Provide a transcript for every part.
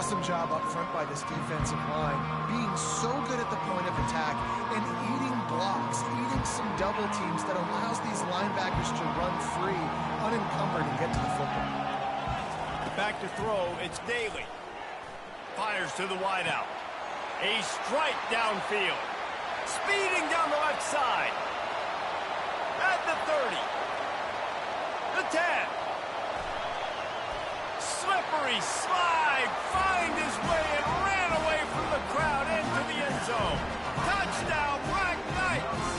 Awesome job up front by this defensive line, being so good at the point of attack and eating blocks, eating some double teams that allows these linebackers to run free, unencumbered, and get to the football. Back to throw, it's Daly. Fires to the wideout. A strike downfield. Speeding down the left side. At the 30. The 10. Slippery slide. Find his way and ran away from the crowd into the end zone. Touchdown, Black Knights.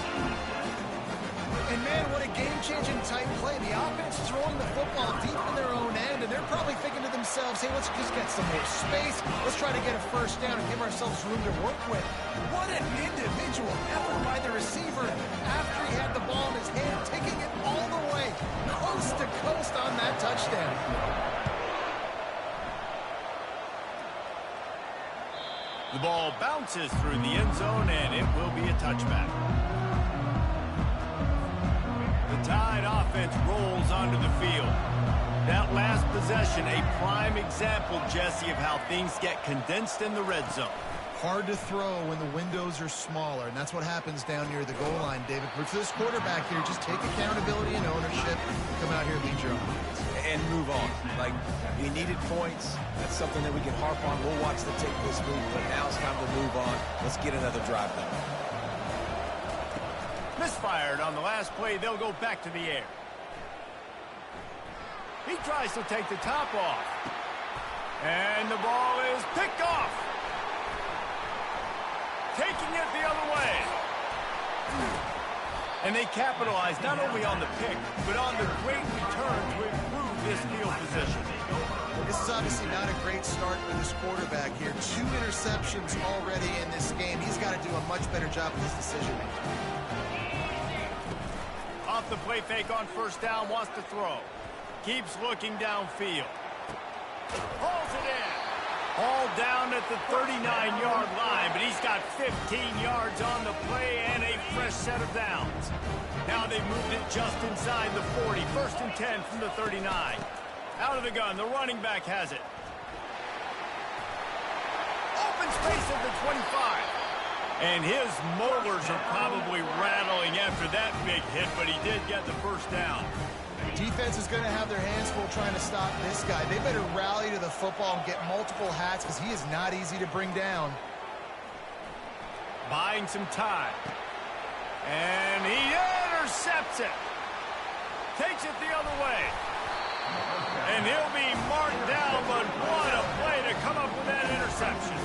And man, what a game-changing type play. The offense throwing the football deep in their own end, and they're probably thinking to themselves, hey, let's just get some more space. Let's try to get a first down and give ourselves room to work with. What an individual effort by the receiver after he had the ball in his hand, taking it all the way, coast to coast on that touchdown. The ball bounces through the end zone, and it will be a touchback. The Tide offense rolls onto the field. That last possession, a prime example, Jesse, of how things get condensed in the red zone. Hard to throw when the windows are smaller, and that's what happens down near the goal line, David. But for this quarterback here, just take accountability and ownership, come out here and lead your offense. And move on. Like, we needed points. That's something that we can harp on. We'll watch the tape this week, but now it's time to move on. Let's get another drive done. Misfired on the last play. They'll go back to the air. He tries to take the top off. And the ball is picked off. Taking it the other way. And they capitalize not only on the pick, but on the great return to improve this field position. This is obviously not a great start for this quarterback here. 2 interceptions already in this game. He's got to do a much better job with his decision-making. Off the play fake on first down, wants to throw. Keeps looking downfield. Hauls it in. All down at the 39-yard line, but he's got 15 yards on the play and a fresh set of downs. Now they've moved it just inside the 40. 1st and 10 from the 39. Out of the gun, the running back has it. Open space at the 25. And his molars are probably rattling after that big hit, but he did get the first down. Defense is going to have their hands full trying to stop this guy. They better rally to the football and get multiple hats because he is not easy to bring down. Buying some time. And he intercepts it. Takes it the other way. And he'll be marked down, but what a play to come up with that interception.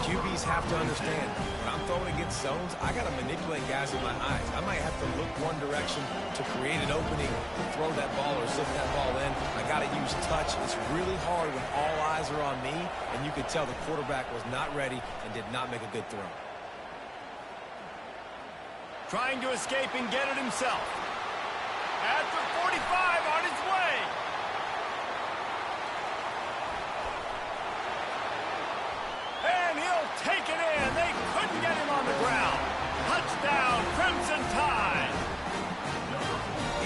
QBs have to understand, when I'm throwing against zones, I got to manipulate guys with my eyes. I might have to look one direction to create an opening, to throw that ball or zip that ball in. I got to use touch. It's really hard when all eyes are on me, and you could tell the quarterback was not ready and did not make a good throw. Trying to escape and get it himself. At the 45, on his way. And he'll take it in. They couldn't get him on the ground. Touchdown, Crimson Tide.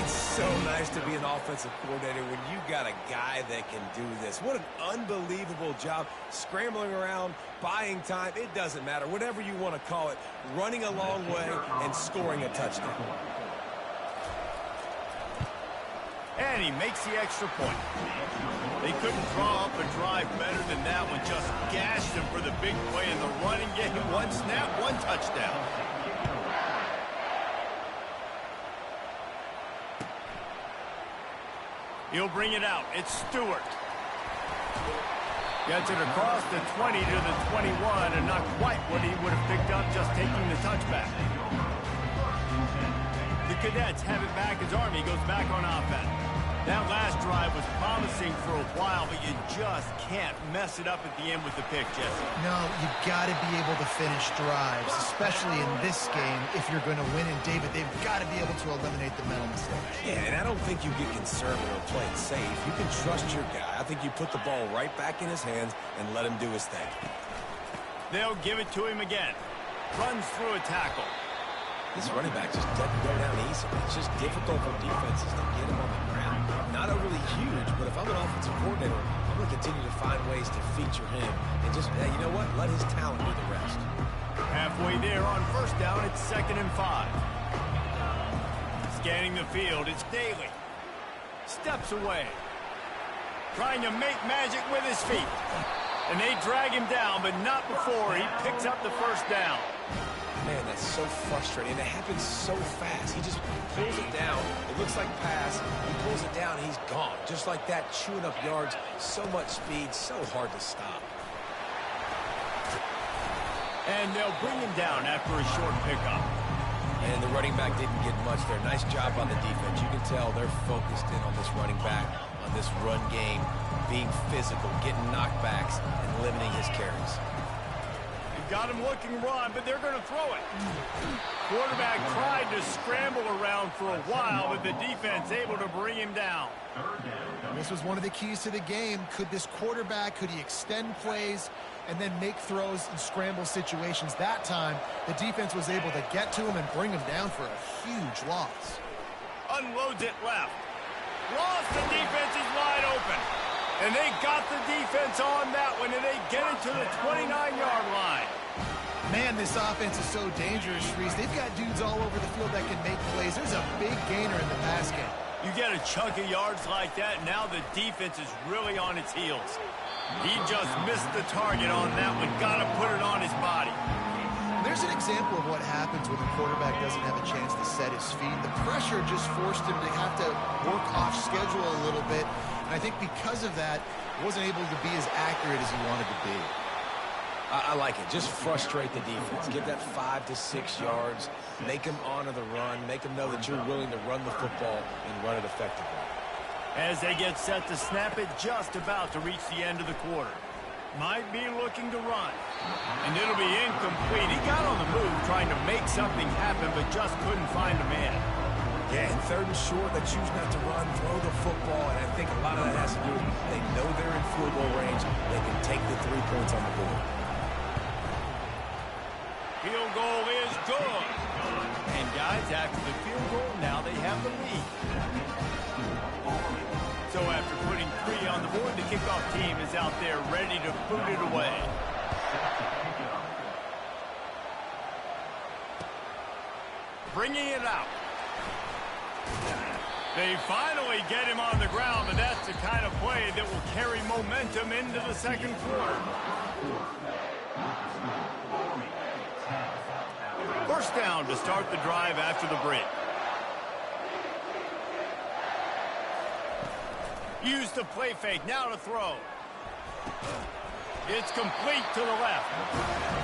It's so nice to be an offensive coordinator when you got a guy that can do this. What an unbelievable job scrambling around, buying time. It doesn't matter. Whatever you want to call it, running a long way and scoring a touchdown. And he makes the extra point. They couldn't draw up a drive better than that one. Just gashed him for the big play in the running game. One snap, one touchdown. He'll bring it out. It's Stewart. Gets it across the 20 to the 21, and not quite what he would have picked up just taking the touchback. The Cadets have it back as Army goes back on offense. That last drive was promising for a while, but you just can't mess it up at the end with the pick, Jesse. No, you've got to be able to finish drives, especially in this game if you're going to win. And, David, they've got to be able to eliminate the mental mistakes. Yeah, and I don't think you get conservative or play it safe. You can trust your guy. I think you put the ball right back in his hands and let him do his thing. They'll give it to him again. Runs through a tackle. This running back just doesn't go down easy. It's just difficult for defenses to get him on the ground. Not overly huge, but if I'm an offensive coordinator, I'm going to continue to find ways to feature him and just, you know what, let his talent do the rest. Halfway there on first down, it's 2nd and 5. Scanning the field, it's Daly. Steps away. Trying to make magic with his feet. And they drag him down, but not before he picks up the first down. Man, that's so frustrating. It happens so fast. He just pulls it down. It looks like pass. He pulls it down, and he's gone. Just like that, chewing up yards. So much speed, so hard to stop. And they'll bring him down after a short pickup. And the running back didn't get much there. Nice job by the defense. You can tell they're focused in on this running back, on this run game, being physical, getting knockbacks, and limiting his carries. Got him looking run, but they're going to throw it. Quarterback tried to scramble around for a while, but the defense able to bring him down. This was one of the keys to the game. Could this quarterback, could he extend plays and then make throws in scramble situations? That time, the defense was able to get to him and bring him down for a huge loss. Unloads it left. Lost, the defense is wide open. And they got the defense on that one, and they get it to the 29-yard line. Man, this offense is so dangerous, Reese. They've got dudes all over the field that can make plays. There's a big gainer in the pass game. You get a chunk of yards like that, now the defense is really on its heels. He just missed the target on that one. Got to put it on his body. There's an example of what happens when the quarterback doesn't have a chance to set his feet. The pressure just forced him to have to work off schedule a little bit. And I think because of that, he wasn't able to be as accurate as he wanted to be. I like it. Just frustrate the defense. Give that 5 to 6 yards. Make them honor the run. Make them know that you're willing to run the football and run it effectively. As they get set to snap it, just about to reach the end of the quarter. Might be looking to run. And it'll be incomplete. He got on the move trying to make something happen, but just couldn't find a man. Yeah, and 3rd and short, they choose not to run, throw the football, and I think a lot of that has to do with they know they're in field goal range. They can take the 3 points on the board. Field goal is good. And guys, after the field goal, now they have the lead. So after putting 3 on the board, the kickoff team is out there ready to boot it away. Bringing it out. They finally get him on the ground, but that's the kind of play that will carry momentum into the 2nd quarter. First down to start the drive after the break. Use the play fake, now to throw. It's complete to the left.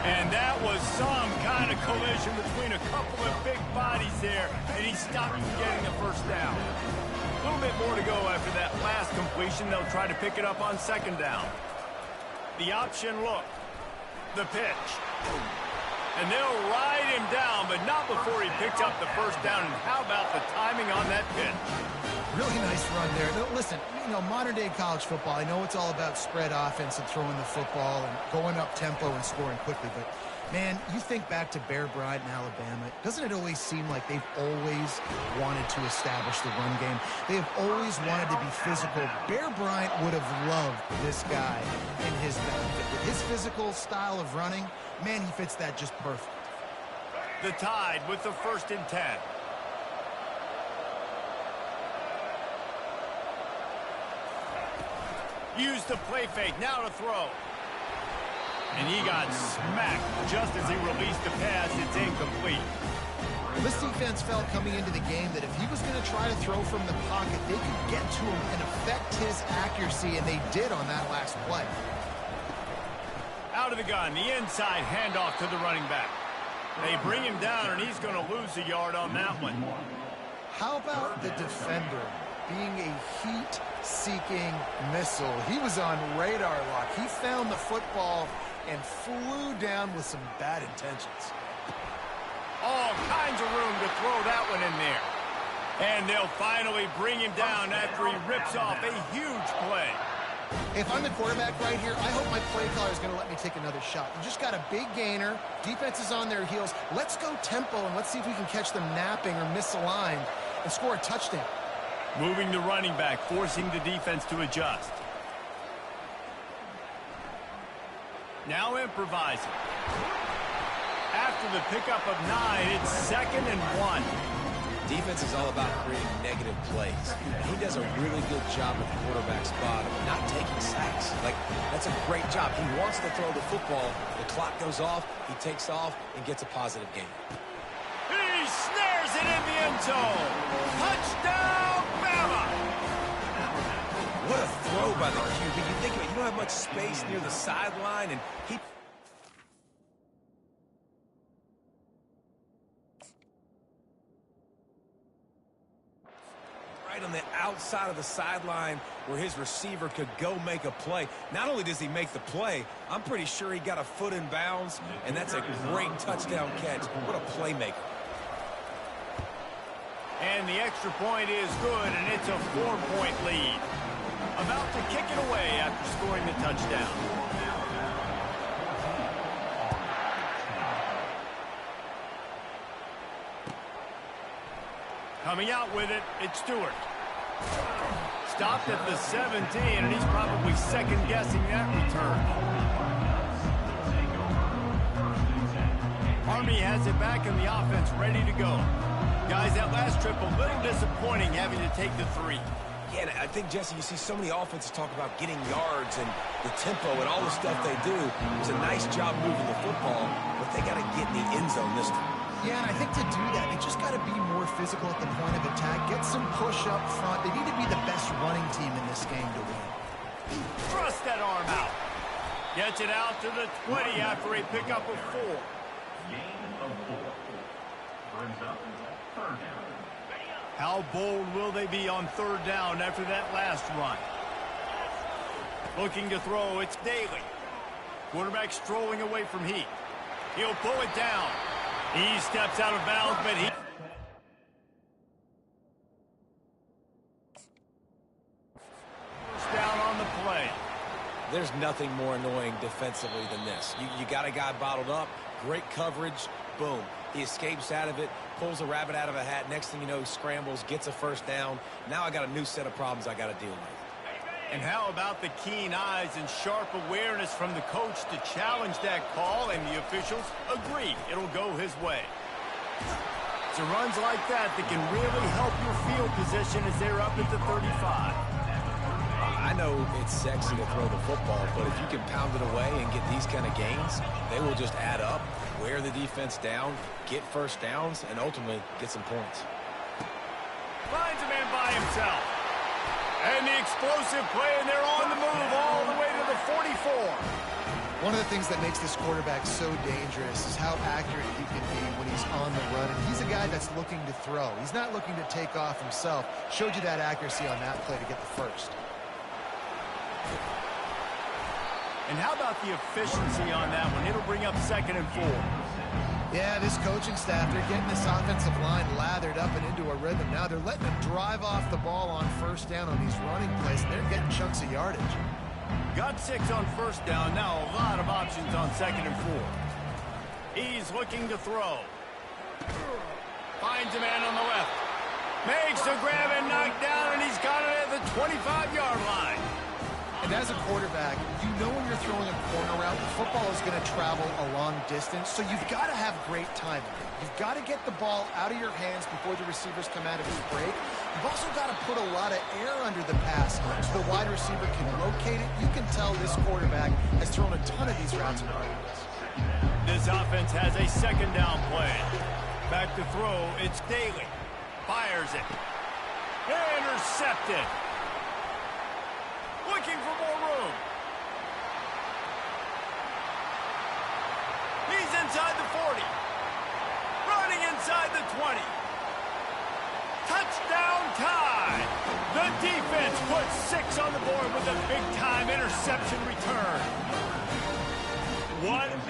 And that was some kind of collision between a couple of big bodies there, and he stopped from getting the first down. A little bit more to go after that last completion. They'll try to pick it up on 2nd down. The option look. The pitch. And they'll ride him down, but not before he picks up the first down. And how about the timing on that pitch? Really nice run there. Now, listen, you know, modern-day college football, I know it's all about spread offense and throwing the football and going up tempo and scoring quickly, but, man, you think back to Bear Bryant in Alabama, doesn't it always seem like they've always wanted to establish the run game? They have always wanted to be physical. Bear Bryant would have loved this guy in his benefit. With his physical style of running, man, he fits that just perfect. The Tide with the 1st and 10. Use the play fake, now to throw. And he got smacked just as he released the pass. It's incomplete. Well, this defense felt coming into the game that if he was going to try to throw from the pocket, they could get to him and affect his accuracy, and they did on that last play. Out of the gun, the inside handoff to the running back. They bring him down, and he's going to lose a yard on that one. How about the defender being a heat-seeking missile? He was on radar lock. He found the football and flew down with some bad intentions. All kinds of room to throw that one in there. And they'll finally bring him down after he rips off a huge play. If I'm the quarterback right here, I hope my play caller is going to let me take another shot. You just got a big gainer. Defense is on their heels. Let's go tempo, and let's see if we can catch them napping or misaligned and score a touchdown. Moving the running back, forcing the defense to adjust. Now improvising. After the pickup of 9, it's 2nd and 1. Defense is all about creating negative plays. And he does a really good job at the quarterback spot of not taking sacks. Like, that's a great job. He wants to throw the football. The clock goes off. He takes off and gets a positive gain. He snares it in the end zone. Touchdown, Bama! What a throw by the QB. You think of it, you don't have much space near the sideline, and he... right on the outside of the sideline where his receiver could go make a play. Not only does he make the play, I'm pretty sure he got a foot in bounds, and that's a great touchdown catch. What a playmaker. And the extra point is good, and it's a 4-point lead. About to kick it away after scoring the touchdown. Coming out with it, it's Stewart. Stopped at the 17, and he's probably second-guessing that return. Army has it back in the offense, ready to go. Guys, that last trip, a little disappointing having to take the 3. Yeah, and I think, Jesse, you see so many offenses talk about getting yards and the tempo and all the stuff they do. It was a nice job moving the football, but they got to get in the end zone this time. Yeah, and I think to do that, they just got to be more physical at the point of attack, get some push up front. They need to be the best running team in this game to win. Thrust that arm out. Gets it out to the 20 after a pickup of 4. Gain of 4. Brings up 3rd down. How bold will they be on 3rd down after that last run? Looking to throw, it's Daly. Quarterback strolling away from Heat. He'll pull it down. He steps out of bounds, but he... First down on the play. There's nothing more annoying defensively than this. You got a guy bottled up, great coverage, boom. He escapes out of it, pulls a rabbit out of a hat. Next thing you know, he scrambles, gets a first down. Now I got a new set of problems I got to deal with. And how about the keen eyes and sharp awareness from the coach to challenge that call, and the officials agree it'll go his way. It's runs like that that can really help your field position as they're up at the 35. I know it's sexy to throw the football, but if you can pound it away and get these kind of gains, they will just add up, wear the defense down, get first downs, and ultimately get some points. Finds a man by himself. And the explosive play, and they're on the move all the way to the 44. One of the things that makes this quarterback so dangerous is how accurate he can be when he's on the run. And he's a guy that's looking to throw. He's not looking to take off himself. Showed you that accuracy on that play to get the first. And how about the efficiency on that one? It'll bring up 2nd and 4. Yeah, this coaching staff, they're getting this offensive line lathered up and into a rhythm. Now they're letting them drive off the ball on first down on these running plays, and they're getting chunks of yardage. Got 6 on first down. Now a lot of options on 2nd and 4. He's looking to throw. Finds a man on the left. Makes the grab and knock down, and he's got it at the 25-yard line. And as a quarterback, you know when you're throwing a corner route, the football is going to travel a long distance, so you've got to have great timing. You've got to get the ball out of your hands before the receivers come out of his break. You've also got to put a lot of air under the pass so the wide receiver can locate it. You can tell this quarterback has thrown a ton of these routes in practice. This offense has a 2nd down play. Back to throw, it's Daly. Fires it. Intercepted. Looking for more room. He's inside the 40. Running inside the 20. Touchdown tie. The defense puts 6 on the board with a big-time interception return. What a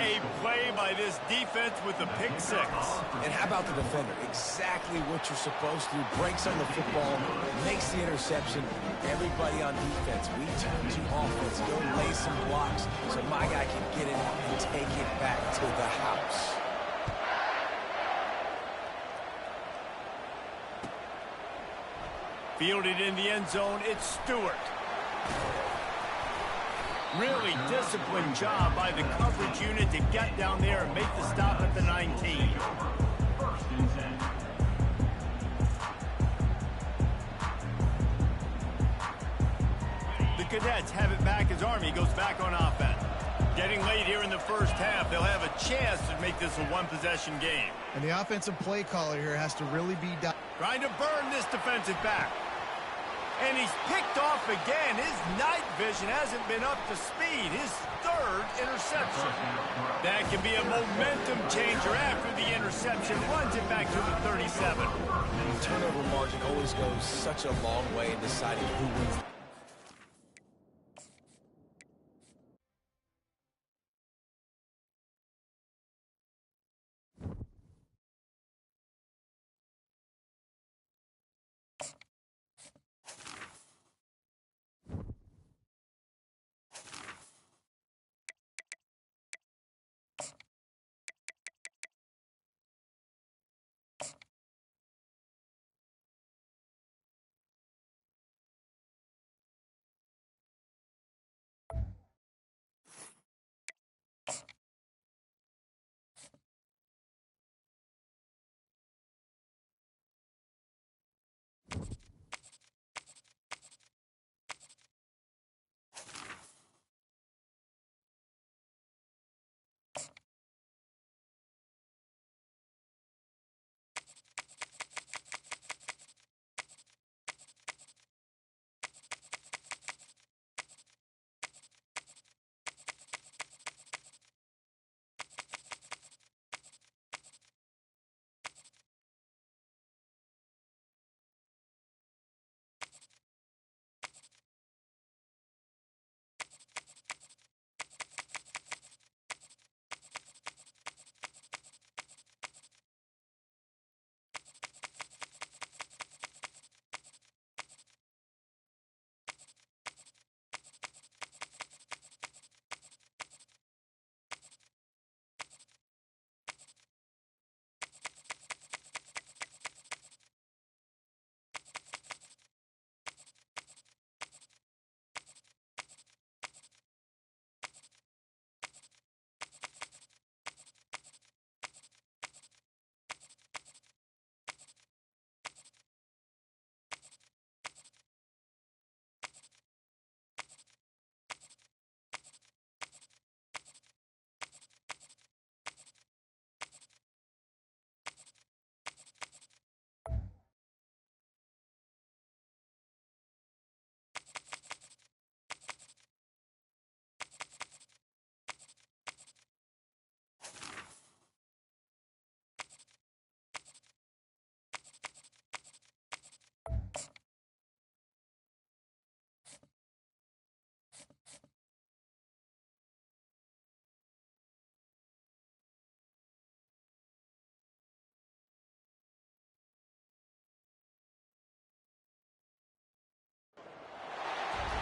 play by this defense with the pick 6. And how about the defender? Exactly what you're supposed to do. Breaks on the football, makes the interception. Everybody on defense, we turn to offense. Go lay some blocks so my guy can get it and take it back to the house. Fielded in the end zone, it's Stewart. Really disciplined job by the coverage unit to get down there and make the stop at the 19. First and 10. The Cadets have it back as Army goes back on offense. Getting late here in the first half, they'll have a chance to make this a one-possession game. And the offensive play caller here has to really be trying to burn this defensive back. And he's picked off again. His night vision hasn't been up to speed. His third interception. That can be a momentum changer after the interception. Runs it back to the 37. The turnover margin always goes such a long way in deciding who wins.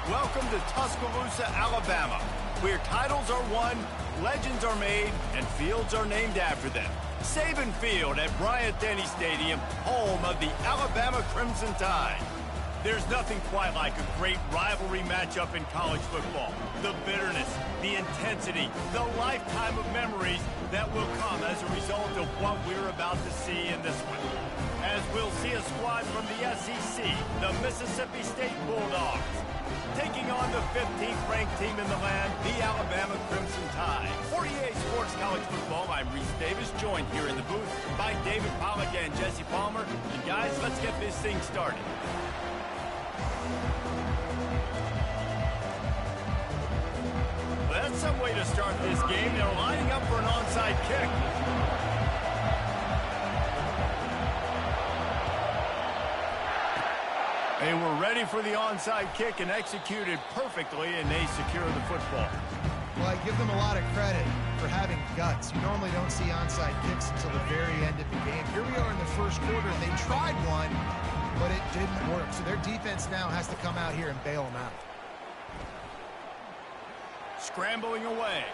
Welcome to Tuscaloosa, Alabama, where titles are won, legends are made, and fields are named after them. Saban Field at Bryant-Denny Stadium, home of the Alabama Crimson Tide. There's nothing quite like a great rivalry matchup in college football. The bitterness, the intensity, the lifetime of memories that will come as a result of what we're about to see in this one. As we'll see a squad from the SEC, the Mississippi State Bulldogs, taking on the 15th ranked team in the land, the Alabama Crimson Tide. 48 Sports College Football, I'm Reese Davis, joined here in the booth by David Pollack and Jesse Palmer. And guys, let's get this thing started. Well, that's some way to start this game. They're lining up for an onside kick. They were ready for the onside kick and executed perfectly, and they secure the football. Well, I give them a lot of credit for having guts. You normally don't see onside kicks until the very end of the game. Here we are in the first quarter, and they tried one, but it didn't work. So their defense now has to come out here and bail them out. Scrambling away.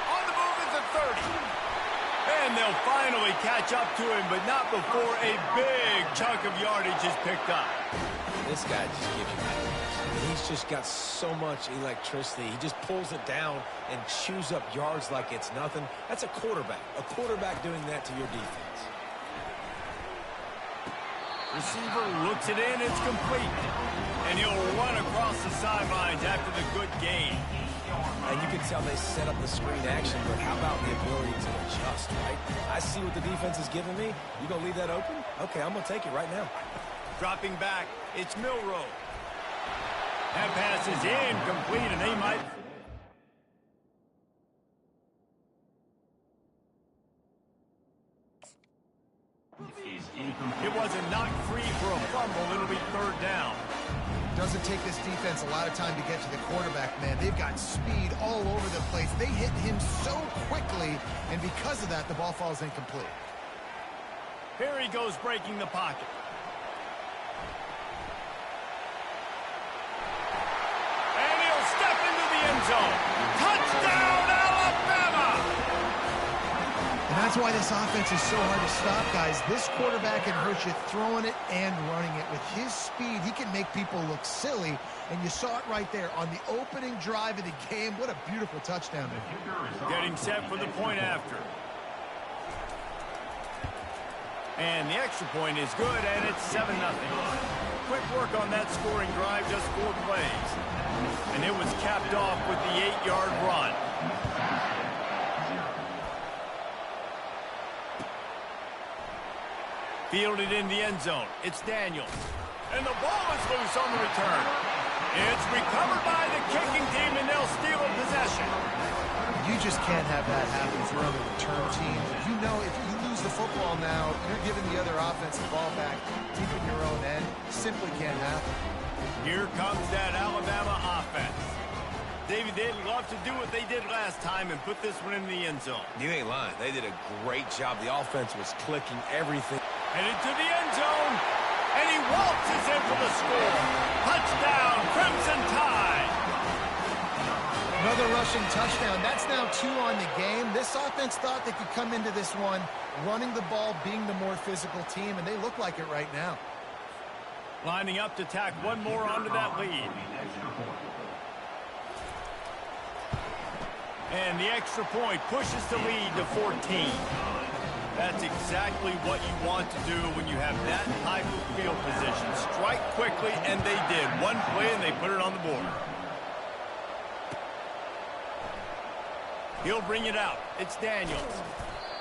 On the move at the 30. And they'll finally catch up to him, but not before a big chunk of yardage is picked up. This guy just gives you nightmares. He he's just got so much electricity. He just pulls it down and chews up yards like it's nothing. That's a quarterback. A quarterback doing that to your defense. Receiver looks it in, it's complete. And he'll run across the sidelines after the good gain. And you can tell they set up the screen action, but how about the ability to adjust, right? I see what the defense is giving me. You gonna leave that open? Okay, I'm gonna take it right now. Dropping back, it's Milrow. That pass is incomplete, and they might... It was a knock free for a fumble. It'll be third down. Doesn't take this defense a lot of time to get to the quarterback, man. They've got speed all over the place. They hit him so quickly, and because of that, the ball falls incomplete. Here he goes breaking the pocket. And he'll step into the end zone. Touchdown, Alabama! And that's why this offense is so hard to stop, guys. This quarterback can hurt you throwing it and running it. With his speed, he can make people look silly, and you saw it right there on the opening drive of the game. What a beautiful touchdown. Getting set for the point after. And the extra point is good, and it's 7-0. Quick work on that scoring drive, just 4 plays. And it was capped off with the 8-yard run. Fielded in the end zone. It's Daniels. And the ball is loose on the return. It's recovered by the kicking team, and they'll steal a possession. You just can't have that happen if you're on the return team. You know, if you lose the football now, you're giving the other offense the ball back deep in your own end. Simply can't happen. Here comes that Alabama offense. David, they'd love to do what they did last time and put this one in the end zone. You ain't lying. They did a great job. The offense was clicking everything. Headed to the end zone, and he waltzes in for the score. Touchdown, Crimson Tide. Another rushing touchdown. That's now 2 on the game. This offense thought they could come into this one running the ball, being the more physical team, and they look like it right now. Lining up to tack one more onto that lead. And the extra point pushes the lead to 14. That's exactly what you want to do when you have that type of field position. Strike quickly, and they did. One play, and they put it on the board. He'll bring it out. It's Daniels.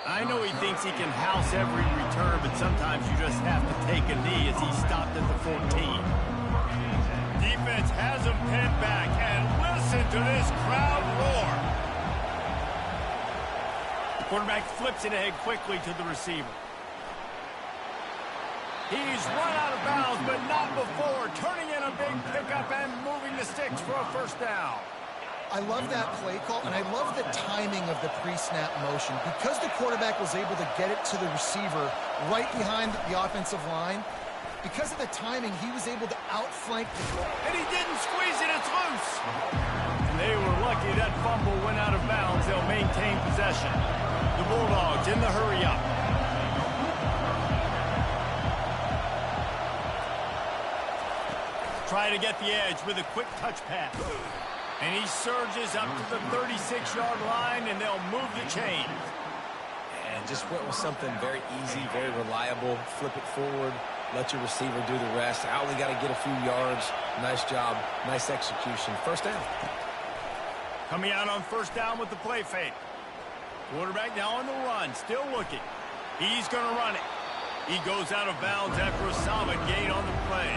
I know he thinks he can house every return, but sometimes you just have to take a knee as he stopped at the 14. Defense has him pinned back, and listen to this crowd roar. Quarterback flips it ahead quickly to the receiver. He's run out of bounds, but not before. Turning in a big pickup and moving the sticks for a first down. I love that play call, and I love the timing of the pre-snap motion. Because the quarterback was able to get it to the receiver right behind the offensive line, because of the timing, he was able to outflank the ball. And he didn't squeeze it, it's loose. And they were lucky that fumble went out of bounds. They'll maintain possession. The Bulldogs in the hurry-up. Try to get the edge with a quick touch pass. And he surges up to the 36-yard line, and they'll move the chains. And just went with something very easy, very reliable. Flip it forward, let your receiver do the rest. I only got to get a few yards. Nice job, nice execution. First down. Coming out on first down with the play fake. Quarterback now on the run, still looking. He's going to run it. He goes out of bounds after a solid gain on the play.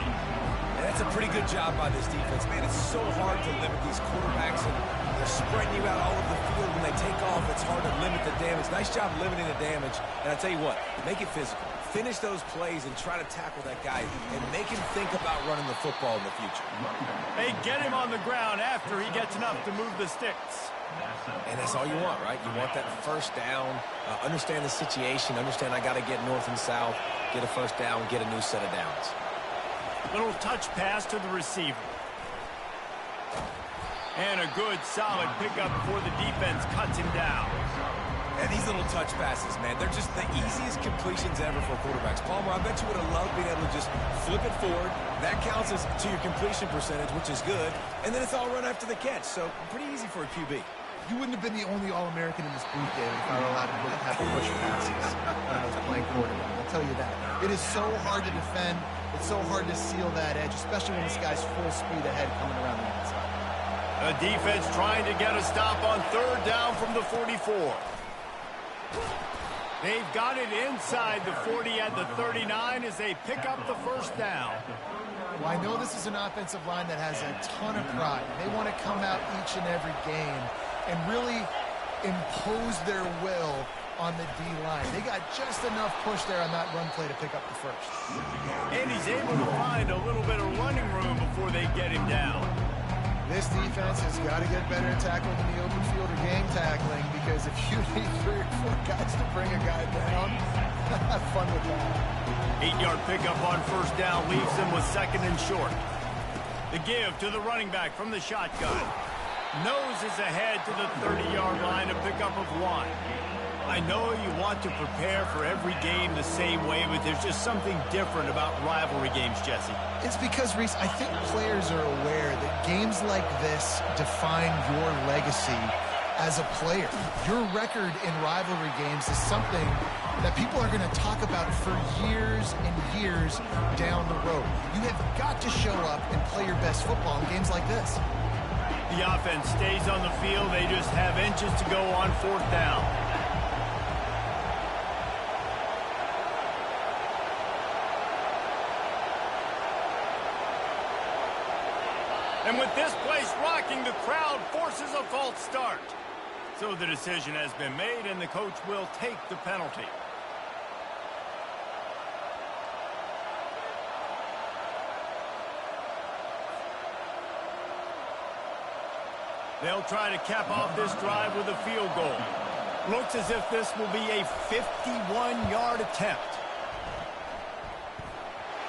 And that's a pretty good job by this defense. Man, it's so hard to limit these quarterbacks, and they're spreading you out all over the field. When they take off, it's hard to limit the damage. Nice job limiting the damage. And I tell you what, make it physical. Finish those plays and try to tackle that guy and make him think about running the football in the future. They get him on the ground after he gets enough to move the sticks. And that's all you want, right? You want that first down, understand the situation, understand I got to get north and south, get a first down, get a new set of downs. Little touch pass to the receiver. And a good, solid pickup before the defense cuts him down. And these little touch passes, man, they're just the easiest completions ever for quarterbacks. Palmer, I bet you would have loved being able to just flip it forward. That counts as to your completion percentage, which is good. And then it's all run after the catch, so pretty easy for a QB. You wouldn't have been the only All-American in this booth, David, if I were allowed to have to push passes when I was playing quarterback. I'll tell you that. It is so hard to defend. It's so hard to seal that edge, especially when this guy's full speed ahead coming around the outside. A defense trying to get a stop on third down from the 44. They've got it inside the 40 at the 39 as they pick up the first down. Well, I know this is an offensive line that has a ton of pride. They want to come out each and every game and really impose their will on the D-line. They got just enough push there on that run play to pick up the first. And he's able to find a little bit of running room before they get him down. This defense has got to get better at tackling in the open field or game tackling, because if you need 3 or 4 guys to bring a guy down, have fun with that. 8-yard pickup on first down leaves them with second and short. The give to the running back from the shotgun. Nose is ahead to the 30-yard line, a pickup of 1. I know you want to prepare for every game the same way, but there's just something different about rivalry games, Jesse. It's because, Reese, I think players are aware that games like this define your legacy as a player. Your record in rivalry games is something that people are going to talk about for years and years down the road. You have got to show up and play your best football in games like this. The offense stays on the field. They just have inches to go on fourth down. And with this place rocking, the crowd forces a false start. So the decision has been made, and the coach will take the penalty. They'll try to cap off this drive with a field goal. Looks as if this will be a 51-yard attempt.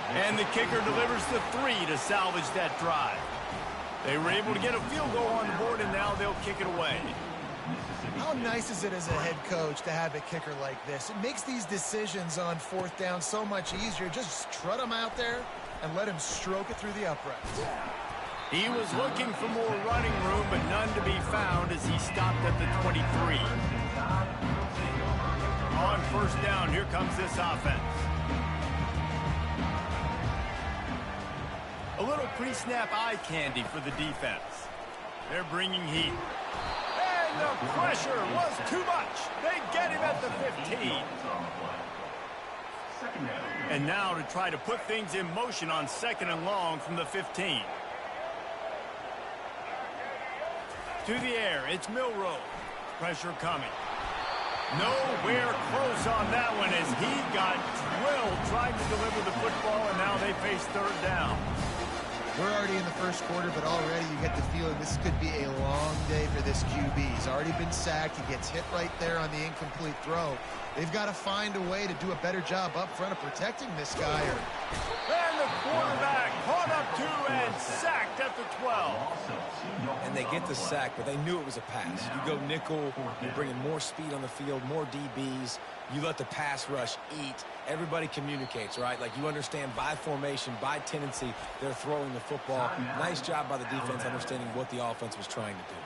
And the kicker delivers the 3 to salvage that drive. They were able to get a field goal on the board, and now they'll kick it away. How nice is it as a head coach to have a kicker like this? It makes these decisions on fourth down so much easier. Just strut him out there and let him stroke it through the uprights. He was looking for more running room, but none to be found as he stopped at the 23. On first down, here comes this offense. A little pre-snap eye candy for the defense. They're bringing heat. And the pressure was too much. They get him at the 15. And now to try to put things in motion on second and long from the 15. To the air, it's Milrow. Pressure coming. Nowhere close on that one as he got drilled trying to deliver the football, and now they face third down. We're already in the first quarter, but already you get the feeling this could be a long day for this QB. He's already been sacked. He gets hit right there on the incomplete throw. They've got to find a way to do a better job up front of protecting this guy. And the quarterback caught up to and sacked at the 12. And they get the sack, but they knew it was a pass. You go nickel, you're bringing more speed on the field, more DBs. You let the pass rush eat. Everybody communicates, right? Like, you understand by formation, by tendency, they're throwing the football. Nice job by the defense understanding what the offense was trying to do.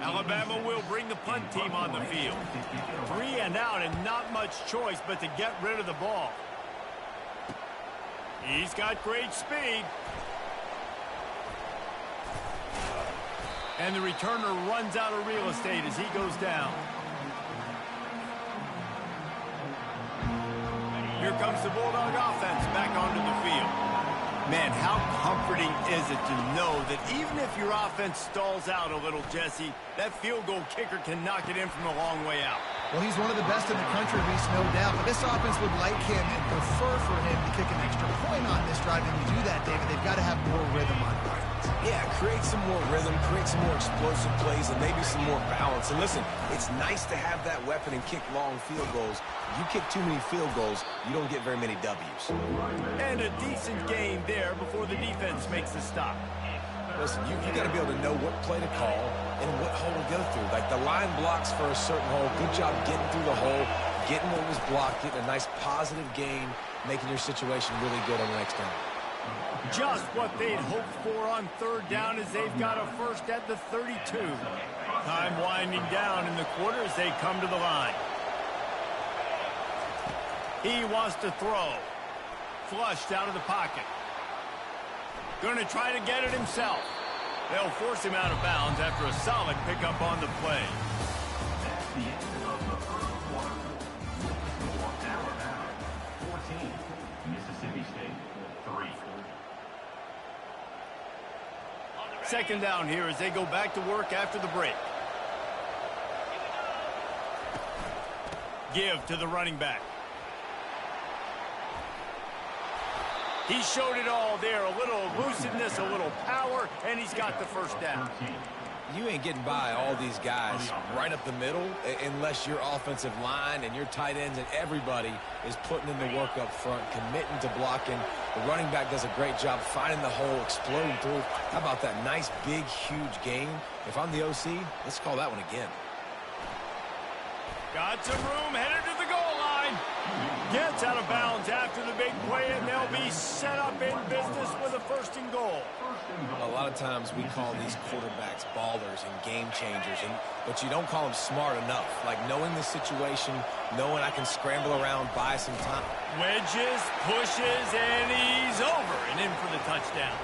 Alabama will bring the punt team on the field. 3 and out and not much choice but to get rid of the ball. He's got great speed. And the returner runs out of real estate as he goes down. Here comes the Bulldog offense back onto the field. Man, how comforting is it to know that even if your offense stalls out a little, Jesse, that field goal kicker can knock it in from a long way out. Well, he's one of the best in the country, Reese, no doubt. But this offense would like him and prefer for him to kick an extra point on this drive. And to do that, David, they've got to have more rhythm on offense. Yeah, create some more rhythm, create some more explosive plays, and maybe some more balance. And listen, it's nice to have that weapon and kick long field goals. You kick too many field goals, you don't get very many W's. And a decent game there before the defense makes the stop. Listen, you got to be able to know what play to call, and what hole to go through. Like, the line blocks for a certain hole. Good job getting through the hole, getting what was blocked, getting a nice positive gain, making your situation really good on the next down. Just what they'd hoped for on third down as they've got a first at the 32. Time winding down in the quarter as they come to the line. He wants to throw. Flushed out of the pocket. Going to try to get it himself. They'll force him out of bounds after a solid pickup on the play. That's the end of the first quarter. Alabama 14, Mississippi State 3. Second down here as they go back to work after the break. Give to the running back. He showed it all there. A little elusiveness, a little power, and he's got the first down. You ain't getting by all these guys right up the middle unless your offensive line and your tight ends and everybody is putting in the work up front, committing to blocking. The running back does a great job finding the hole, exploding through. How about that nice, big, huge gain? If I'm the OC, let's call that one again. Got some room, headed to the goal line. Gets out of bounds after the big play, and they'll be set up in business with a first and goal. A lot of times we call these quarterbacks ballers and game changers, but you don't call them smart enough. Like knowing the situation, knowing I can scramble around, buy some time. Wedges, pushes, and he's over and in for the touchdown.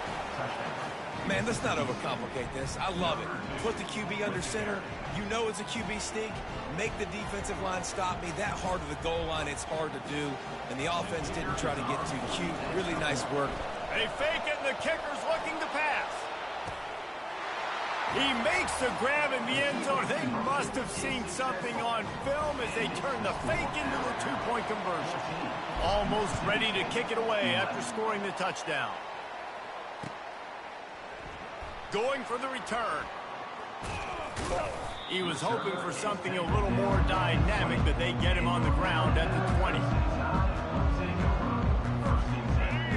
Man, let's not overcomplicate this. I love it. Put the QB under center. You know it's a QB sneak. Make the defensive line stop me. That hard to the goal line, it's hard to do. And the offense didn't try to get too cute. Really nice work. They fake it, and the kicker's looking to pass. He makes the grab in the end zone. They must have seen something on film as they turn the fake into the two-point conversion. Almost ready to kick it away after scoring the touchdown. Going for the return. He was hoping for something a little more dynamic, but they get him on the ground at the 20.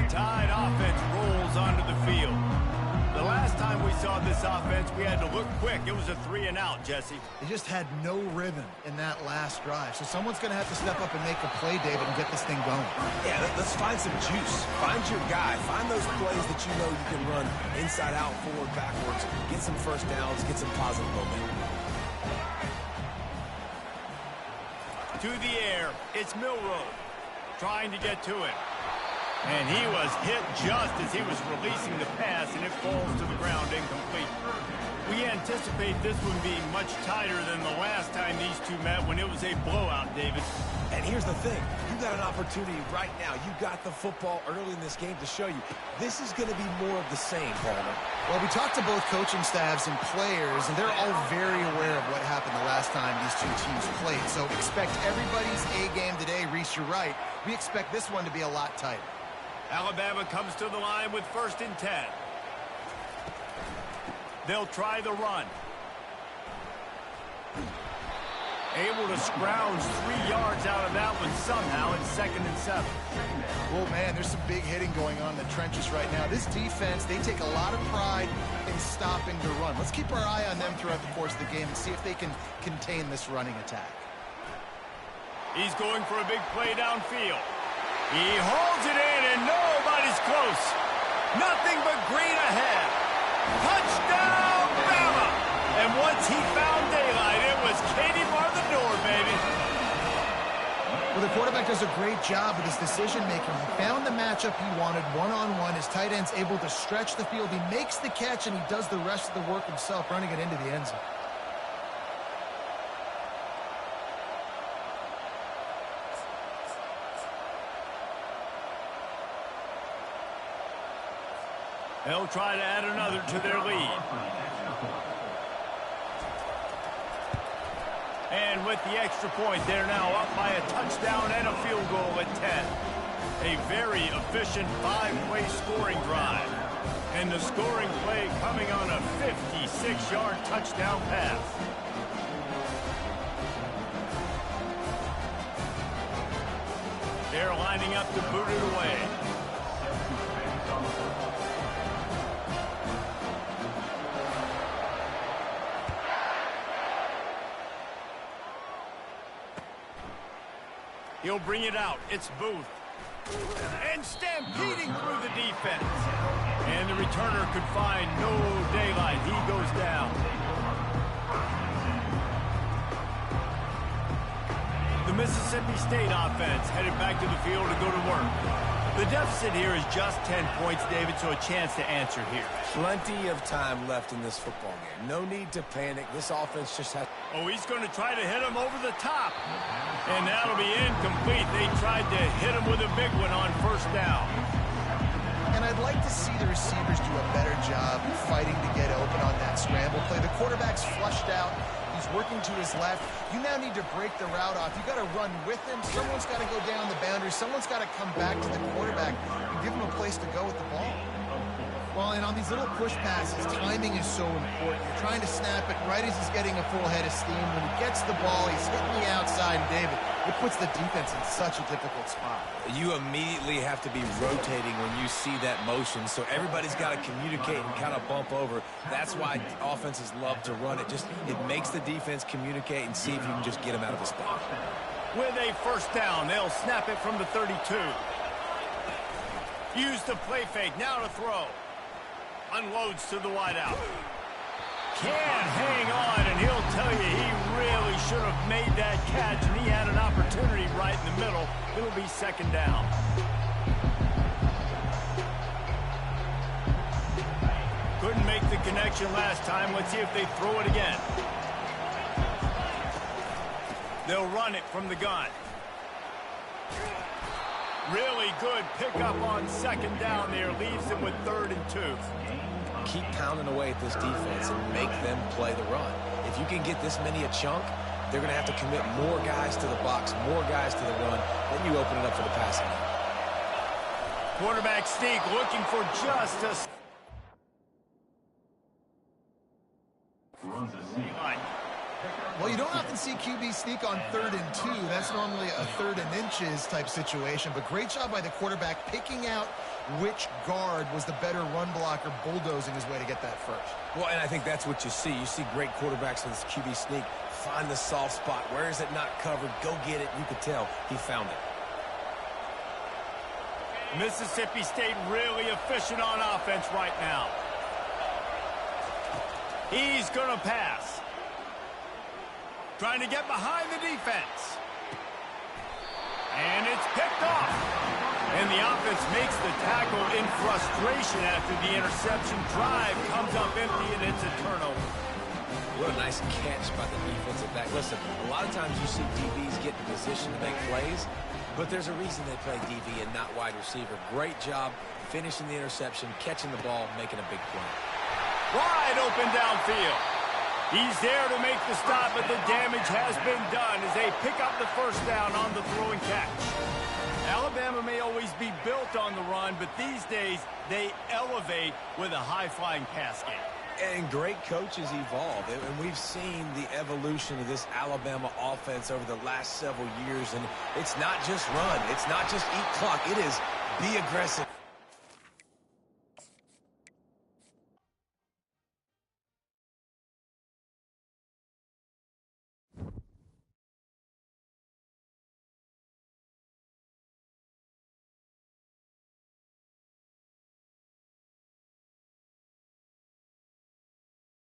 The Tide offense rolls onto the field. The last time we saw this offense, we had to look quick. It was a 3-and-out, Jesse. They just had no rhythm in that last drive. So someone's going to have to step up and make a play, David, and get this thing going. Yeah, let's find some juice. Find your guy. Find those plays that you know you can run inside out, forward, backwards. Get some first downs. Get some positive momentum. To the air, it's Milroe trying to get to it. And he was hit just as he was releasing the pass, and it falls to the ground incomplete. We anticipate this one being much tighter than the last time these two met when it was a blowout, David. And here's the thing. You got an opportunity right now. You got the football early in this game to show you. This is going to be more of the same, Palmer. Well, we talked to both coaching staffs and players, and they're all very aware of what happened the last time these two teams played. So expect everybody's A game today. Reese, you're right. We expect this one to be a lot tighter. Alabama comes to the line with 1st and 10. They'll try the run. Able to scrounge 3 yards out of that one somehow. It's 2nd and 7. Well, man, there's some big hitting going on in the trenches right now. This defense, they take a lot of pride in stopping the run. Let's keep our eye on them throughout the course of the game and see if they can contain this running attack. He's going for a big play downfield. He holds it in, and nobody's close. Nothing but green ahead. Touchdown, Bama! And once he found daylight, it was Katie bar the door, baby. Well, the quarterback does a great job with his decision-making. He found the matchup he wanted, one-on-one. His tight end's able to stretch the field. He makes the catch, and he does the rest of the work himself, running it into the end zone. They'll try to add another to their lead. And with the extra point, they're now up by a touchdown and a field goal at 10. A very efficient 5-play scoring drive. And the scoring play coming on a 56-yard touchdown pass. They're lining up to boot it away. He'll bring it out. It's Booth. And stampeding through the defense. And the returner could find no daylight. He goes down. The Mississippi State offense headed back to the field to go to work. The deficit here is just 10 points, David, so a chance to answer here. Plenty of time left in this football game. No need to panic. This offense just has... Oh, he's going to try to hit him over the top. And that'll be incomplete. They tried to hit him with a big one on first down. And I'd like to see the receivers do a better job fighting to get open on that scramble play. The quarterback's flushed out. He's working to his left. You now need to break the route off. You got to run with him. Someone's got to go down the boundary. Someone's got to come back to the quarterback and give him a place to go with the ball. Well, and on these little push passes, timing is so important. You're trying to snap it right as he's getting a full head of steam. When he gets the ball, he's hitting the outside, and David, it puts the defense in such a difficult spot. You immediately have to be rotating when you see that motion, so everybody's got to communicate and kind of bump over. That's why offenses love to run it. It makes the defense communicate and see if you can just get him out of the spot. With a first down, they'll snap it from the 32. Use the play fake, now to throw. Unloads to the wideout. Can't hang on, and he'll tell you he really should have made that catch, and he had an opportunity right in the middle. It'll be second down. Couldn't make the connection last time. Let's see if they throw it again. They'll run it from the gun. Really good pickup on second down there. Leaves them with 3rd and 2. Keep pounding away at this defense and make them play the run. If you can get this many a chunk, they're going to have to commit more guys to the box, more guys to the run. Then you open it up for the passing game. Quarterback sneak looking for just a... Runs a seam. Well, you don't often see QB sneak on 3rd and 2. That's normally a 3rd and inches type situation. But great job by the quarterback picking out which guard was the better run blocker, bulldozing his way to get that first. Well, and I think that's what you see. You see great quarterbacks in this QB sneak. Find the soft spot. Where is it not covered? Go get it. You could tell he found it. Mississippi State really efficient on offense right now. He's going to pass. Trying to get behind the defense. And it's picked off. And the offense makes the tackle in frustration after the interception. Drive comes up empty, and it's a turnover. What a nice catch by the defensive back. Listen, a lot of times you see DBs get in position to make plays, but there's a reason they play DB and not wide receiver. Great job finishing the interception, catching the ball, making a big play. Wide open downfield. He's there to make the stop, but the damage has been done as they pick up the first down on the throw and catch. Alabama may always be built on the run, but these days they elevate with a high-flying pass game. And great coaches evolve, and we've seen the evolution of this Alabama offense over the last several years, and it's not just run, it's not just eat clock, it is be aggressive.